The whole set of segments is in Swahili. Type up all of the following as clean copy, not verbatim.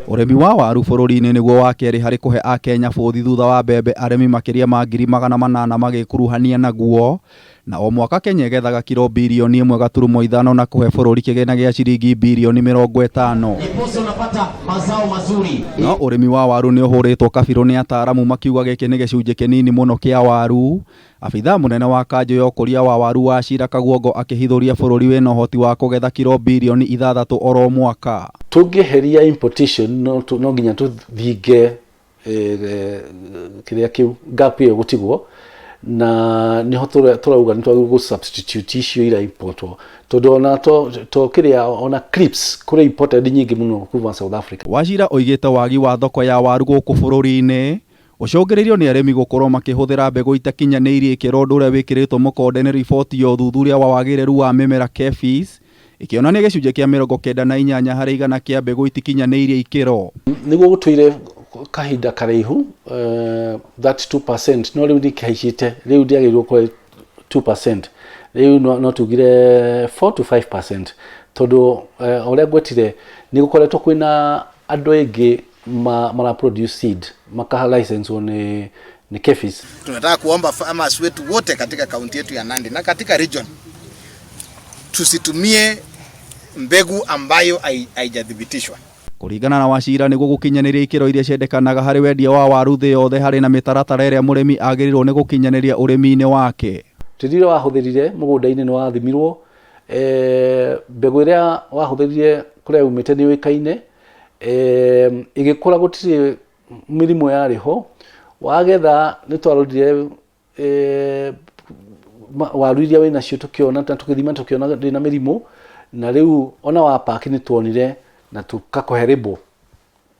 Urimi wa waru bururi-ini niguo wa keri hari kuhe Akenya bothi thutha wa mbembe arimi makiria ma 800,000 magikuruhania naguo, na o mwaka Kenya igethaga kiro bilioni 1.5 na kuhe bururi kigina gia ciringi bilioni 50. Iposo unapata mazao mazuri. No urimi wa waru ni uhuritwo kabiru ni Ataaramu makiuga giki ni gicunji kinini muno kia waru. Abitha munene wa kanjo ya kuria wa waru wa Cira Kaguongo akihithuria bururi wina uhoti wa kugetha kiro bilioni 6 oro mwaka. Tungiheria importation no nginya tuthinge kiria kiu gap iyo gutigwo, na niho turauga nitwagu substitute icio ira importwo tondu ona to kiria ona clips kuri imported nyingi muno kuma South Africa. Wacira oigite wagi wa thoko ya waru guku bururi-ini ucungiririo ni arimi gukorwo makihuthira mbegu itakinyaniirie ikiro undu uria wikiritwo mukonde ni riboti ya uthuthuria wa wagiriru wa mimera KEPHIS ikionania gicunji kia 98 harĩ 100 kia mbegu itikinyaniirie ikiro. Niguo gutuire kahinda karaihu that 2% no riu ndikahicite riu ndiagirwo kwa 2%, riu no tugire 4 to 5% tondu uria gwetire ni gukoretwo kwina andu aingi mara produce seed makaha license ni KEPHIS. Tunataka kuomba farmers wetu wote katika kaunti yetu ya Nandi na katika region tusitumie mbegu ambayo haijadhibitishwa. Kuringana na Wacira niguo gukinyaniria ikiro iria ciendekanaga hari wendia wa waru thi yothe hari na mitaratara iria murimi agirirwo ni gukinyaniria urimi-ini wake. Tiri wahuthirire mugunda-ini ni wathimirwo, mbegu iria wahuthirire kuria umite ni uikaine, igikura gutiri mirimo yariho, wagetha ni twarudire waru iria wina cio tukiona tukithima tukiona ndina mirimo, na riu ona wa pack ni tuonire na tukakohe rebo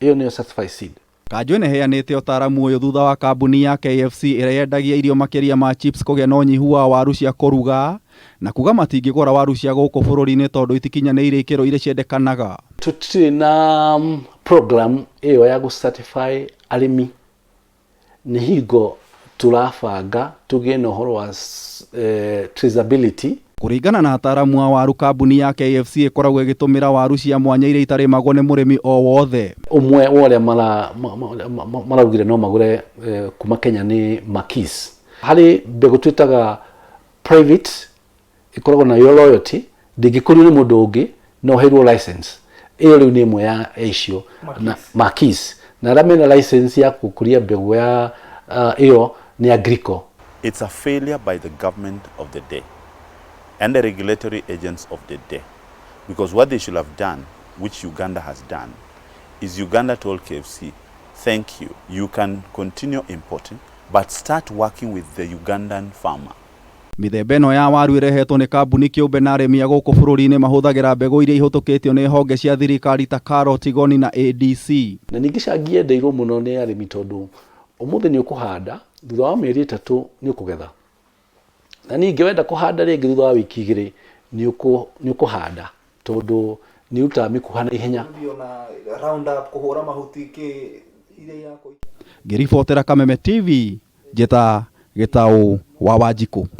iyo niyo certified seed. Kanjo ni heanite Ataaramu uyu thutha wa kambuni ya KFC iria yendagia irio makiria ma chips kugia na unyihu wa waru cia kuruga, na kuga matingigura waru cia guku bururi-ini tondu itikinyaniirie ikiro iria ciendekanaga. Tutiri na program iyo ya gu certify arimi ni higo turabanga tugie na uhoro wa traceability. Kuringana na Ataaramu wa waru, kambuni ya KFC ikoragwo igitumira waru cia mwanya iria itari magwo ni murimi o wothe. Umwe wale maraugire no magure kuma Kenya ni Makis. Hari mbegu twitaga private ikoragwo na yo loyalty ndingikurio ni mundu ungi no heirwo license. Iyo riu ni imwe ya icio na Makis. Na ramena license ya kukuria mbegu ya iyo ni Agrico. It's a failure by the government of the day and the regulatory agents of the day, because what they should have done, which Uganda has done, is Uganda told KFC, thank you, you can continue importing, but start working with the Ugandan farmer. Mithemba ĩno ya waru irehetwo ni kambuni kiumbe na arimi a guku bururi-ini mahuthagira mbegu iria ihutukitio ni honge cia thirikari ta karoti, goni na ADC. Na ningi cangie ndeirwo muno ni arimi tondu umuthi ni ukuhanda thutha wa mieri 3 ni ukugetha, na ningi wenda kuhanda ringi thutha wa wiki 2 ni ukuhanda tondu ni utamikuha na ihenya. Round up kuhura mahuti ki ile yako. Ngiribotera Kameme TV, Njeta Gitau wa Wanjiku.